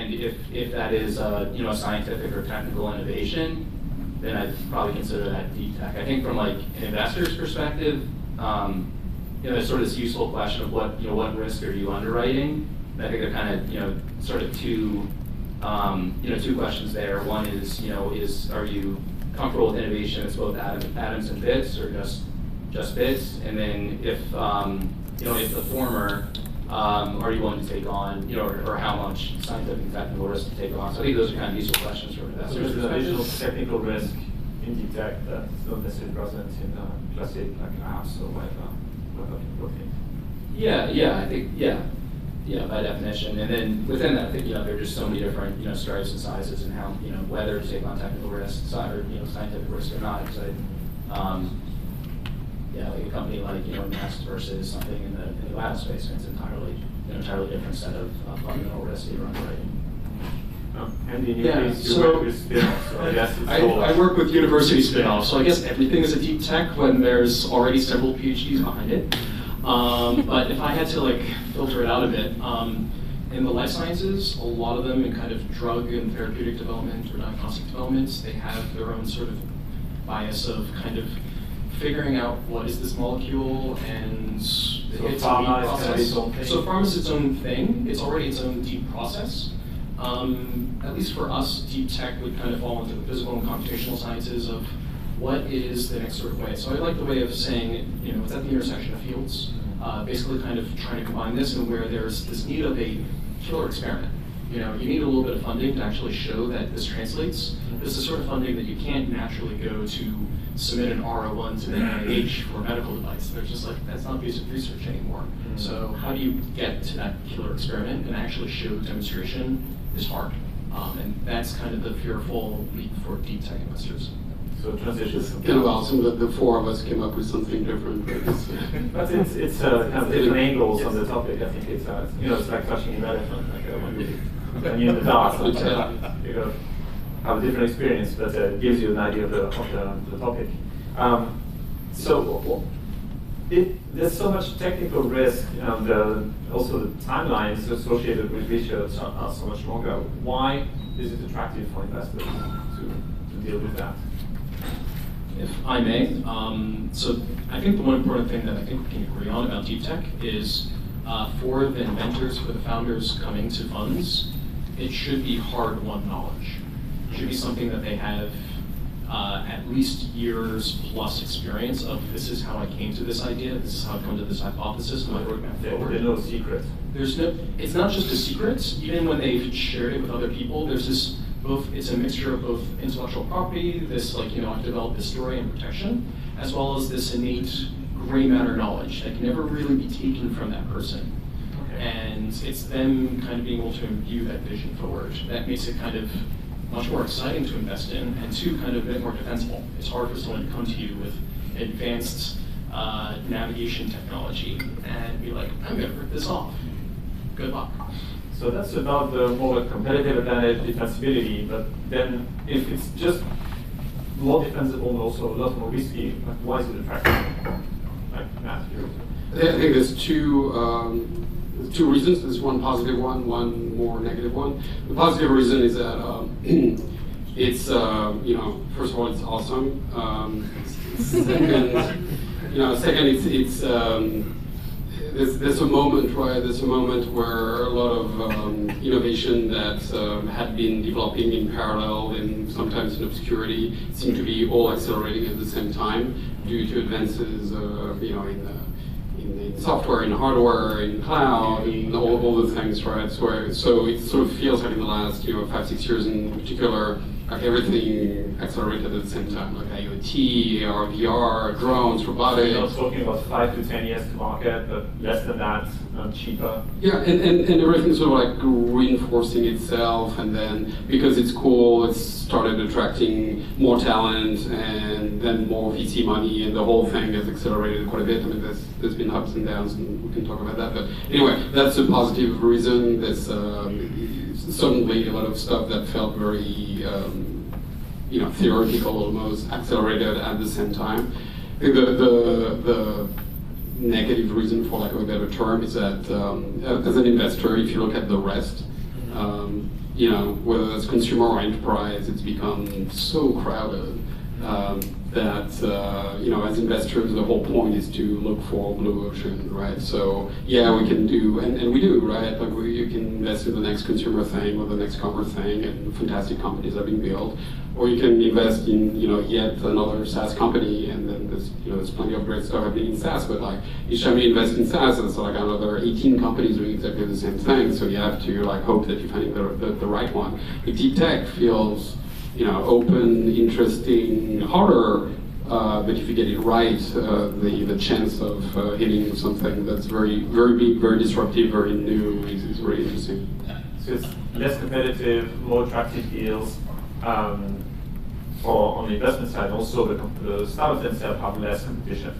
And if that is a scientific or technical innovation, then I'd probably consider that deep tech. I think from like an investor's perspective, there's sort of this useful question of what risk are you underwriting? And I think there are kind of sort of two questions there. One is are you comfortable with innovation that's both atoms and bits, or just bits? And then if the former, are you willing to take on, or how much scientific and technical risk to take on? So I think those are kind of useful questions for investors. So there's an additional technical risk in deep tech that's not necessarily present in classic like apps or web applications. Yeah, I think by definition. And then within that, I think there are just so many different stripes and sizes, and how whether to take on technical risk, or scientific risk or not. Because like a company like Nest versus something in the lab space, it's entirely different set of fundamental risks you're underwriting. Andy, in your case, you work with spin-offs, so I guess it's I work with university spin-offs, so I guess everything is a deep tech when there's already several PhDs behind it. But if I had to filter it out a bit, in the life sciences, a lot of them in kind of drug and therapeutic development or diagnostic developments, they have their own sort of bias of kind of figuring out what is this molecule, and it's a deep process. So pharma is its own thing. It's already its own deep process. At least for us, deep tech would kind of fall into the physical and computational sciences of what is the next sort of way. So I like the way of saying, it's at the intersection of fields, basically kind of trying to combine this, and where there's this need of a killer experiment. You need a little bit of funding to actually show that this translates. This is the sort of funding that you can't naturally go to submit an R01 to the NIH for a medical device. There's just that's not basic research anymore. So how do you get to that killer experiment and actually show demonstration is hard. And that's kind of the fearful leap for deep tech investors. So transition. It's kind of awesome that the four of us came up with something different. But it's kind of different angles on the topic. I think it's like touching an elephant. When you're in the dark, you're gonna have a different experience, but it gives you an idea of the topic. So there's so much technical risk, and also the timelines associated with research are so much longer. Why is it attractive for investors to deal with that? If I may, so I think the one important thing that I think we can agree on about deep tech is for the inventors, for the founders coming to funds, it should be hard-won knowledge. It should be something that they have at least years plus experience of. This is how I came to this idea. This is how I come to this hypothesis. My roadmap forward. There's no secret. It's not just a secret. Even when they've shared it with other people, there's this it's a mixture of both intellectual property, this I've developed this story and protection, as well as this innate gray matter knowledge that can never really be taken from that person. Okay. And it's them kind of being able to imbue that vision forward. That makes it kind of much more exciting to invest in, and two, kind of a bit more defensible. It's hard for someone to come to you with advanced navigation technology and be like, I'm going to rip this off. Good luck. So that's about the more competitive advantage, defensibility, but then if it's just more defensible and also a lot more risky, why is it attractive? I think there's two reasons. There's one positive one more negative one. The positive reason is that it's first of all, it's awesome. Second, there's a moment, right? There's a moment where a lot of innovation that had been developing in parallel and sometimes in obscurity seem to be all accelerating at the same time due to advances, in software, in hardware, in cloud, in all the things, right? So it sort of feels like in the last 5-6 years in particular, like everything accelerated at the same time, like IoT, AR, VR, drones, robotics. You're not talking about 5 to 10 years to market, but less than that, cheaper. Yeah, and everything's sort of reinforcing itself, and then because it's cool, it's started attracting more talent and then more VC money, and the whole thing has accelerated quite a bit. I mean, there's been ups and downs, and we can talk about that. But anyway, that's a positive reason. There's suddenly a lot of stuff that felt very theoretical almost accelerated at the same time. I think the negative reason, for lack of a better term, is that as an investor, if you look at the rest, whether that's consumer or enterprise, it's become so crowded that as investors, the whole point is to look for blue ocean, right? So yeah, we can do, and we do, right? Like you can invest in the next consumer thing or the next commerce thing, and fantastic companies are being built. Or you can invest in yet another SaaS company, and then there's plenty of great stuff happening in SaaS. But like each time you invest in SaaS, it's like another 18 companies doing exactly the same thing. So you have to hope that you're finding the right one. The deep tech feels open, interesting, harder. But if you get it right, the chance of hitting something that's very, very big, very disruptive, very new is very interesting. So it's less competitive, more attractive deals. Or on the investment side, also the startups themselves have less competition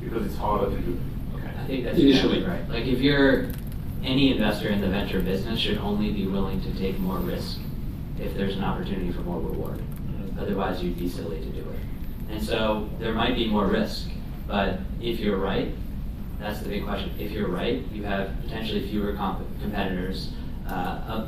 because it's harder to do. Okay. I think that's initially right. Like if you're any investor in the venture business should only be willing to take more risk if there's an opportunity for more reward. Mm-hmm. Otherwise, you'd be silly to do it. And so there might be more risk, but if you're right, that's the big question. If you're right, you have potentially fewer competitors.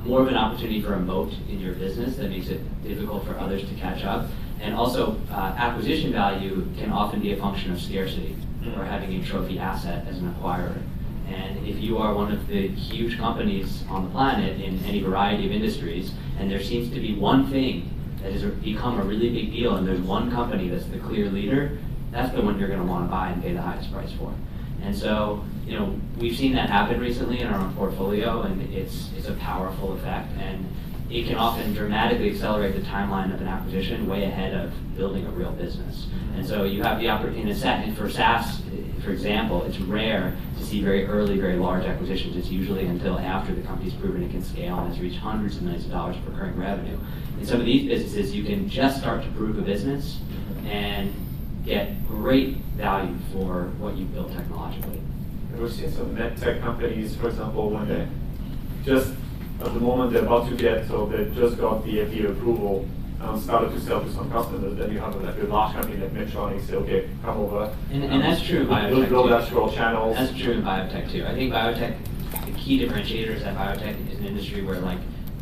More of an opportunity for a moat in your business that makes it difficult for others to catch up. And also, acquisition value can often be a function of scarcity or having a trophy asset as an acquirer. And if you are one of the huge companies on the planet in any variety of industries, and there seems to be one thing that has become a really big deal, and there's one company that's the clear leader, that's the one you're going to want to buy and pay the highest price for. And so, we've seen that happen recently in our own portfolio, and it's a powerful effect, and it can often dramatically accelerate the timeline of an acquisition way ahead of building a real business. And so you have the opportunity, and for SaaS, for example, it's rare to see very early, very large acquisitions. It's usually until after the company's proven it can scale and has reached hundreds of millions of dollars of recurring revenue. In some of these businesses, you can just start to prove a business and get great value for what you've built technologically. We've seen some med tech companies, for example, when they just at the moment they're about to get, so they just got the FDA approval and started to sell to some customers. Then you have like a large company like Medtronic say, okay, come over. And that's true in biotech build too. actual channels. That's true in biotech too. I think biotech, the key differentiator is that biotech is an industry where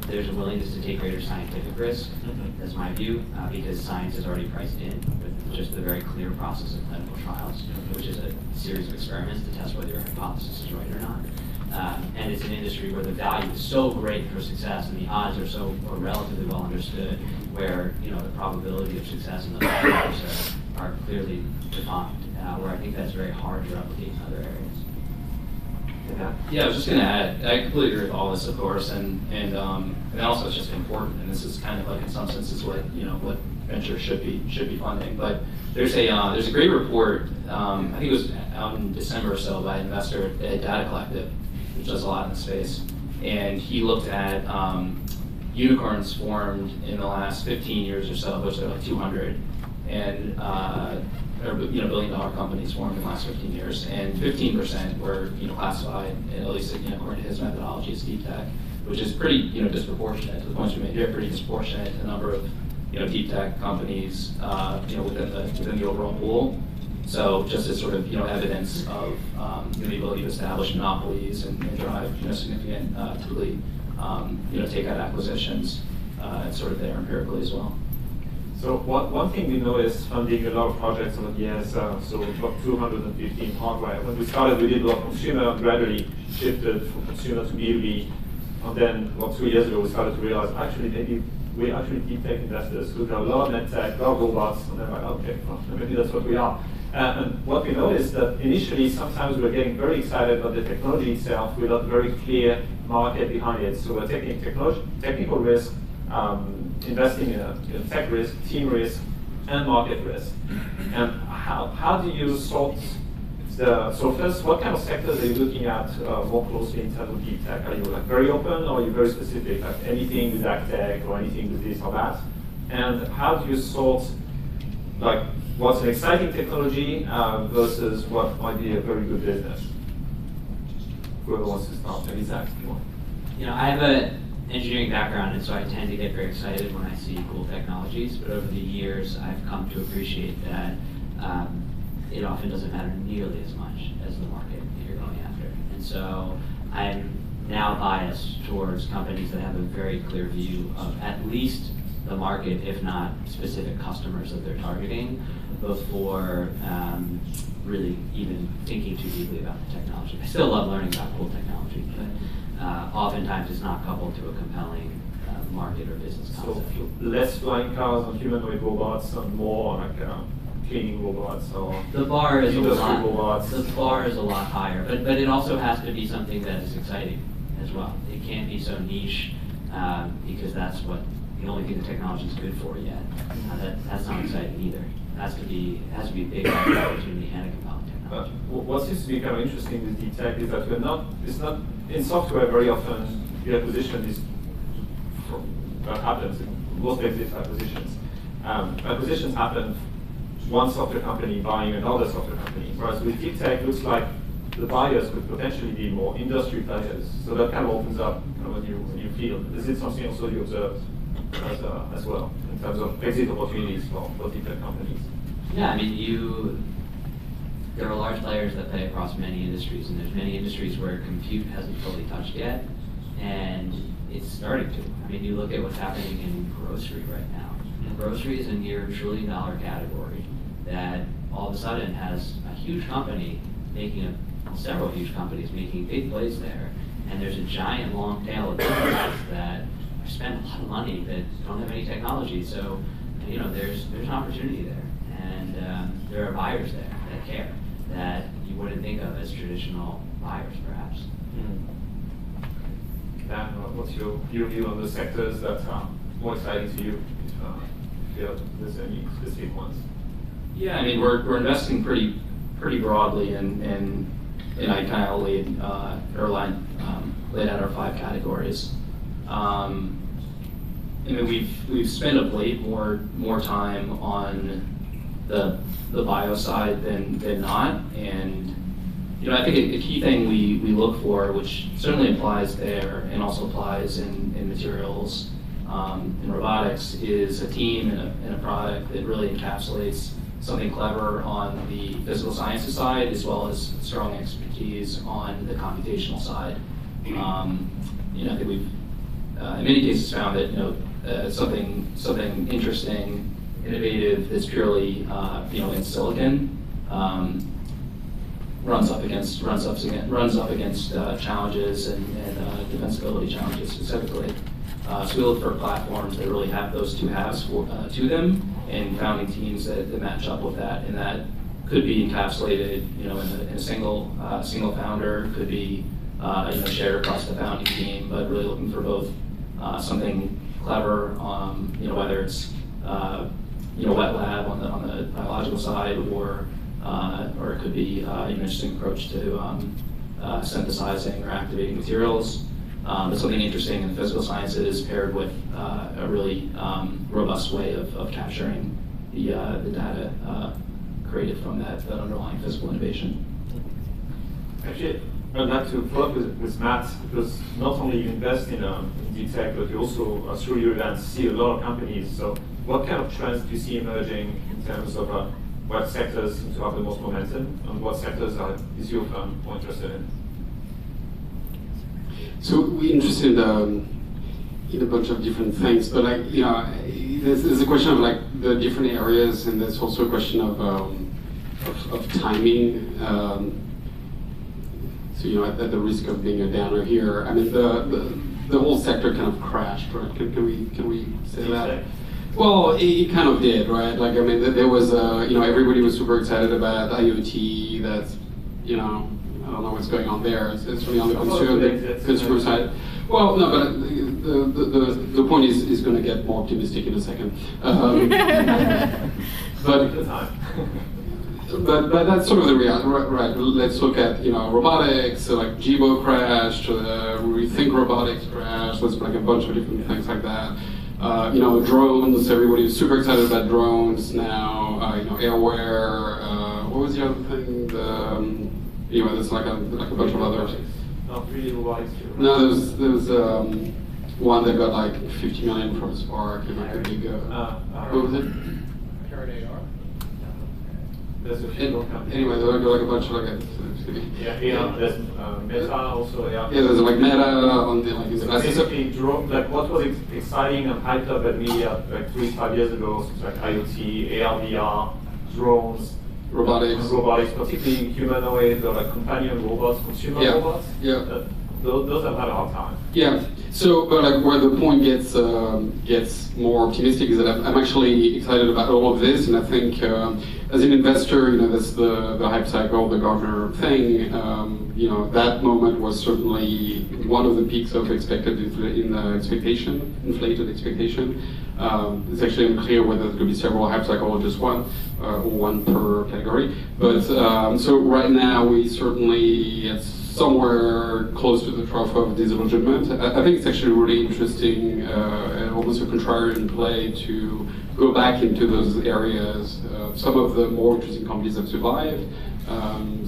there's a willingness to take greater scientific risk. Mm-hmm. That's my view, because science is already priced in with just the very clear process of clinical trials, which is a series of experiments to test whether your hypothesis is right or not. And it's an industry where the value is so great for success and the odds are relatively well understood, where the probability of success in those factors are clearly defined, where I think that's very hard to replicate in other areas. Yeah, I was just going to add, I completely agree with all this, of course, and also it's just important, and this is kind of like in some senses what what venture should be funding. But there's a great report, I think it was out in December or so by an investor at Data Collective, which does a lot in the space, and he looked at unicorns formed in the last 15 years or so, which are like 200, and billion-dollar companies formed in the last 15 years, and 15% were classified, at least according to his methodology, as deep tech, which is pretty disproportionate to the points you made here. Pretty disproportionate to the number of deep tech companies within the overall pool. So just as sort of evidence of the ability to establish monopolies and drive significant typically take out acquisitions, it's sort of there empirically as well. So one thing we noticed funding a lot of projects over the years, so about 215 hardware. When we started, we did a lot of consumer and gradually shifted from consumer to B2B. And then about 2 years ago, we started to realize actually maybe we're actually deep tech investors who got a lot of net tech, a lot of robots, and they're like, okay, well, maybe that's what we are. And what we noticed that initially sometimes we're getting very excited about the technology itself without very clear market behind it. So we're taking technical risk, investing in tech risk, team risk, and market risk. And how do you sort so first, what kind of sectors are you looking at more closely in terms of deep tech? Are you very open, or are you very specific, like anything with Zack tech or anything with this or that? And how do you sort what's an exciting technology versus what might be a very good business? Whoever wants to start, maybe Zack, if you want. I have an engineering background, and so I tend to get very excited when I see cool technologies. But over the years, I've come to appreciate that it often doesn't matter nearly as much as the market that you're going after. And so I'm now biased towards companies that have a very clear view of at least the market, if not specific customers that they're targeting, before really even thinking too deeply about the technology. I still love learning about cool technology, but oftentimes it's not coupled to a compelling market or business concept. So less flying cars and humanoid robots and more like cleaning robots or the bar is industry robots. The bar is a lot higher, but it also has to be something that is exciting as well. It can't be so niche because that's what the only thing the technology is good for yet. That's not exciting either. It has to be a big market opportunity and a compelling technology. What seems to be kind of interesting with deep tech is that it's not in software very often the acquisition is what happens in most exit acquisitions. Acquisitions happen one software company buying another software company, whereas with deep tech it looks like the buyers could potentially be more industry players. So that kind of opens up kind of a new field. Is it something also you observe as well in terms of exit opportunities for deep tech companies? Yeah, I mean there are large players that play across many industries, and there's many industries where compute hasn't fully touched yet, and it's starting to. I mean, you look at what's happening in grocery right now. Grocery is a near $1 trillion category that all of a sudden has a huge company making several huge companies making big plays there, and there's a giant long tail of businesses that spend a lot of money that don't have any technology. So, there's an opportunity there, and there are buyers there that care that you wouldn't think of as traditional buyers, perhaps. And what's your view on the sectors that are more exciting to you? If there's any specific ones? Yeah, I mean we're investing pretty broadly, and I kind of laid out our 5 categories. I mean we've spent of late more time on the bio side than not, and I think a key thing we look for, which certainly applies there and also applies in materials, in robotics, is a team and a product that really encapsulates something clever on the physical sciences side, as well as strong expertise on the computational side. I think we've in many cases found that something interesting, innovative that's purely in silicon runs up against challenges and defensibility challenges specifically. So we look for platforms that really have those two halves to them, and founding teams that match up with that, and that could be encapsulated in a single founder, could be shared across the founding team, but really looking for both something clever, whether it's wet lab on the biological side, or it could be an interesting approach to synthesizing or activating materials. But something interesting in the physical sciences paired with a really robust way of capturing the data created from that underlying physical innovation. Actually, I'd like to follow up with Matt, because not only you invest in deep tech, but you also, through your events, see a lot of companies. So what kind of trends do you see emerging in terms of what sectors seem to have the most momentum, and what sectors is your firm more interested in? So we're interested in a bunch of different things, but there's a question of the different areas, and there's also a question of timing. So at the risk of being a downer here, I mean the whole sector kind of crashed, right? Can we say that? Well, it kind of did, right? There was everybody was super excited about IoT. That's I don't know what's going on there. It's really on the consumer side. Well, no, but the point is going to get more optimistic in a second. But that's sort of the reality, right? Let's look at robotics. So Jibo crashed, Rethink Robotics crashed. Let's a bunch of different things like that. Drones. Everybody was super excited about drones now. Airware. What was the other thing? There's like a bunch of others. Not really robotics. No, there was one that got 50 million from SPARC and a big. What was it? Carrot AR? There's a few more companies. Anyway, there are like a bunch of like. Yeah, there's Meta also. Yeah, there's like Meta on the like. So basically, like what was exciting and hyped up at media like 3-5 years ago, so like IoT, AR, VR, drones, robotics, particularly humanoid or like companion robots, consumer robots. Yeah. Those have had a hard time. Yeah. So, but like where the point gets more optimistic is that I'm actually excited about all of this, and I think as an investor, that's the hype cycle, the Gartner thing. That moment was certainly one of the peaks of expected inflated expectation. It's actually unclear whether there could be several hype cycles or just one, or one per category. But so right now we certainly somewhere close to the trough of disillusionment. I think it's actually really interesting, and almost a contrarian play to go back into those areas. Some of the more interesting companies have survived.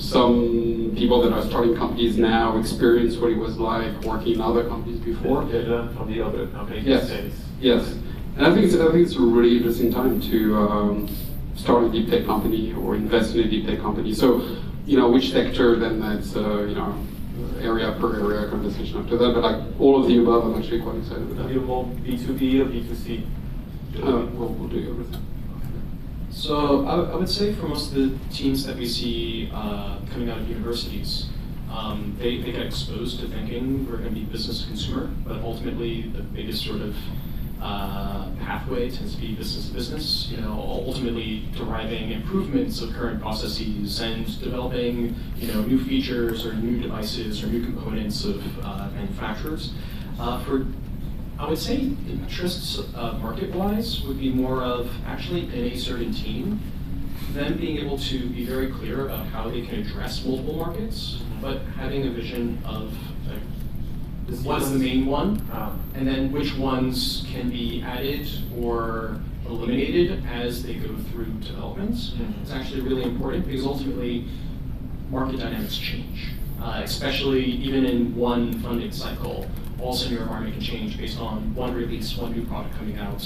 Some people that are starting companies now experience what it was like working in other companies before. They learn from the other companies. Yes. And I think it's a really interesting time to start a deep tech company or invest in a deep tech company. So, which sector, then that's, area per area conversation after that, but like all of the above, I'm actually quite excited about. Are you more B2B or B2C? We'll do everything. So I would say for most of the teams that we see coming out of universities, they get exposed to thinking we're going to be business to consumer, but ultimately the biggest sort of pathway tends to be business to business, ultimately deriving improvements of current processes and developing, new features or new devices or new components of manufacturers. I would say interests market-wise would be more of actually in a certain team, them being able to be very clear about how they can address multiple markets, but having a vision of what's the main one, and then which ones can be added or eliminated as they go through development. It's actually really important because ultimately market dynamics change, especially even in one funding cycle. All of a sudden your environment can change based on one release, one new product coming out,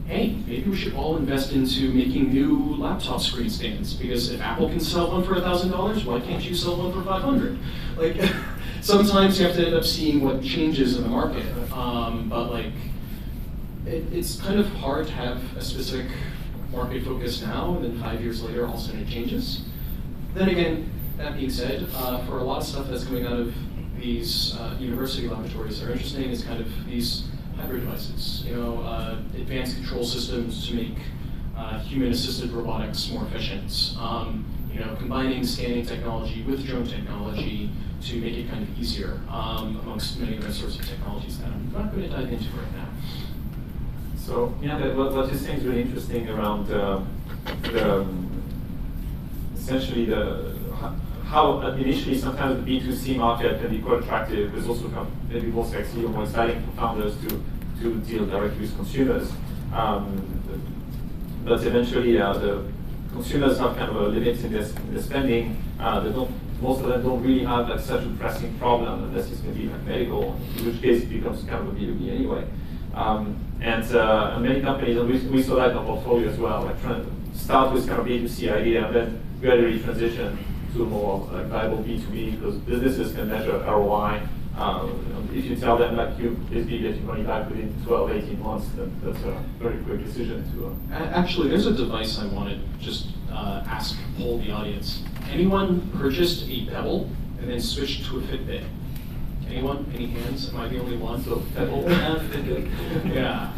hey, maybe we should all invest into making new laptop screen stands, because if Apple can sell one for $1,000, why can't you sell one for $500? Like, sometimes you have to end up seeing what changes in the market, but it's kind of hard to have a specific market focus now, and then 5 years later, all of a sudden it changes. Then again, that being said, for a lot of stuff that's coming out of these university laboratories that are interesting is kind of these hybrid devices, advanced control systems to make human-assisted robotics more efficient, combining scanning technology with drone technology to make it kind of easier, amongst many other sorts of technologies that I'm not going to dive into right now. So, what you're saying is really interesting around essentially how initially sometimes the B2C market can be quite attractive, but also maybe more sexy or more exciting for founders to deal directly with consumers. But eventually the consumers have kind of a limit in their spending. Most of them don't really have such a pressing problem unless it's maybe medical, in which case it becomes kind of a B2B anyway. And many companies, and we saw that in our portfolio as well, trying to start with kind of B2C idea and then gradually transition to a more viable B2B, because businesses can measure ROI. If you tell them you basically get your money back within 12, 18 months, then that's a very quick decision to. Actually, there's a device I want to just poll the audience. Anyone purchased a Pebble and then switched to a Fitbit? Anyone? Any hands? Am I the only one? So Pebble and Fitbit. Yeah.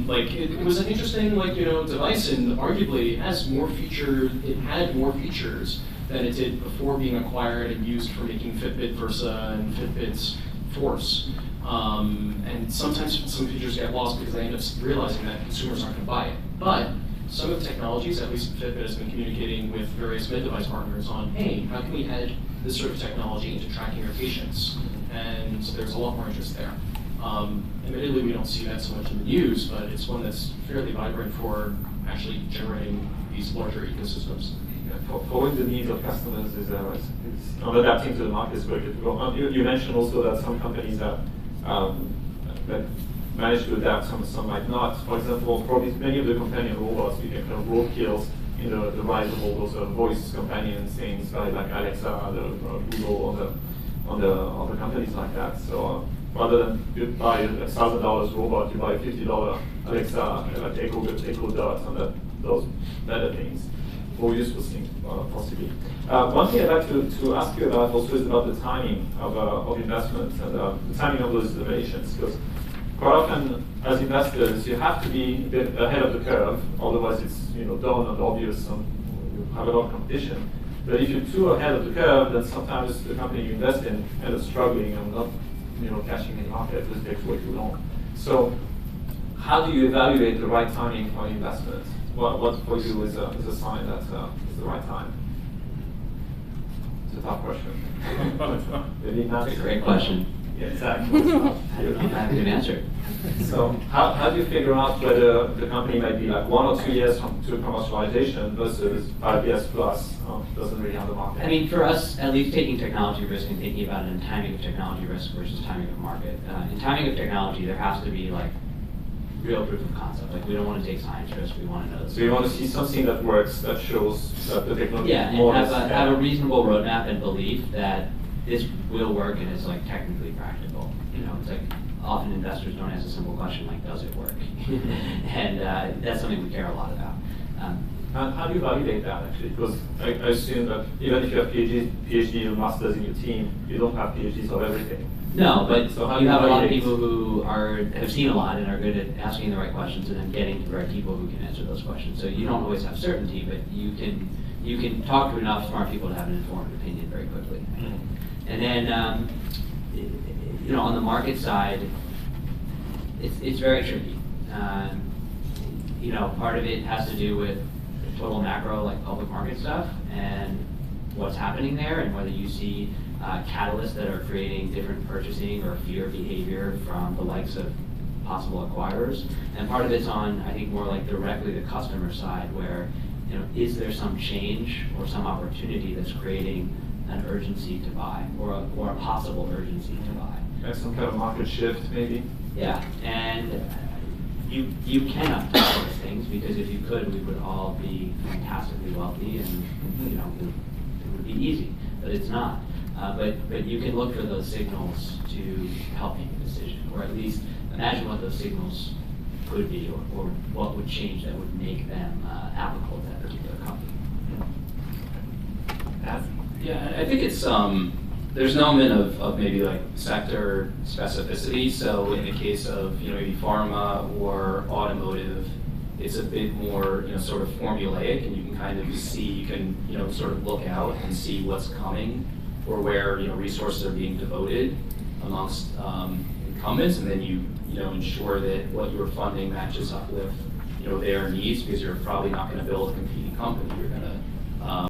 It was an interesting device, and arguably it has more features. It had more features than it did before being acquired and used for making Fitbit Versa and Fitbit's Force. And sometimes some features get lost because they end up realizing that consumers aren't going to buy it. But some of the technologies, at least Fitbit has been communicating with various mid-device partners on, hey, how can we add this sort of technology into tracking your patients? And there's a lot more interest there. Admittedly, we don't see that so much in the news, but it's one that's fairly vibrant for actually generating these larger ecosystems. Following the needs of customers is adapting to the market is very difficult. You mentioned also that some companies are manage to adapt, some might not. For example, probably many of the companion robots became kind of roadkills in the rise of all those voice companion things like Alexa, Google, on the companies like that. So rather than you buy a $1,000 robot, you buy a $50 Alexa, like Echo Dot, and those better things, more useful things possibly. One thing I'd like to ask you about also is about the timing of investments and the timing of those innovations, because quite often as investors you have to be a bit ahead of the curve, otherwise it's dull and obvious and you have a lot of competition. But if you're too ahead of the curve, then sometimes the company you invest in ends up struggling and not cashing in the market. It takes way too long. So how do you evaluate the right timing for investment? What for you is a sign that it's the right time? It's a tough question. That's a great question. Yeah, exactly. I don't know if I have a good answer. So how do you figure out whether the company might be like 1 or 2 years to commercialization versus 5 years plus doesn't really have the market? I mean, for us, at least taking technology risk and thinking about it in timing of technology risk versus timing of market. In timing of technology, there has to be like real proof of concept. Like we don't want to take science risk. We want to know. So you want to see something that works, that shows that the technology and have a reasonable roadmap and belief that this will work and is like technically practical. It's like often investors don't ask a simple question like, does it work? And that's something we care a lot about. How do you validate that actually? Because I assume that even if you have PhD or masters in your team, you don't have PhDs of everything. No, but so you have a lot of people who have seen a lot and are good at asking the right questions and then getting to the right people who can answer those questions. So you don't always have certainty, but you can talk to enough smart people to have an informed opinion very quickly. Mm-hmm. And then, on the market side, it's very tricky. Part of it has to do with total macro, like public market stuff, and what's happening there, and whether you see catalysts that are creating different purchasing or fear behavior from the likes of possible acquirers. And part of it's on, I think, more like directly the customer side, where is there some change or some opportunity that's creating an urgency to buy, or a possible urgency to buy. Like some kind of market shift, maybe? Yeah, and you cannot do those things, because if you could, we would all be fantastically wealthy, and it would be easy, but it's not. But you can look for those signals to help make a decision, or at least imagine what those signals could be, or what would change that would make them applicable to that particular company. Yeah, I think it's there's an element of maybe like sector specificity. So in the case of maybe pharma or automotive, it's a bit more sort of formulaic, and you can kind of see, you can sort of look out and see what's coming, or where resources are being devoted amongst incumbents, and then you ensure that what you're funding matches up with their needs, because you're probably not going to build a competing company. You're going to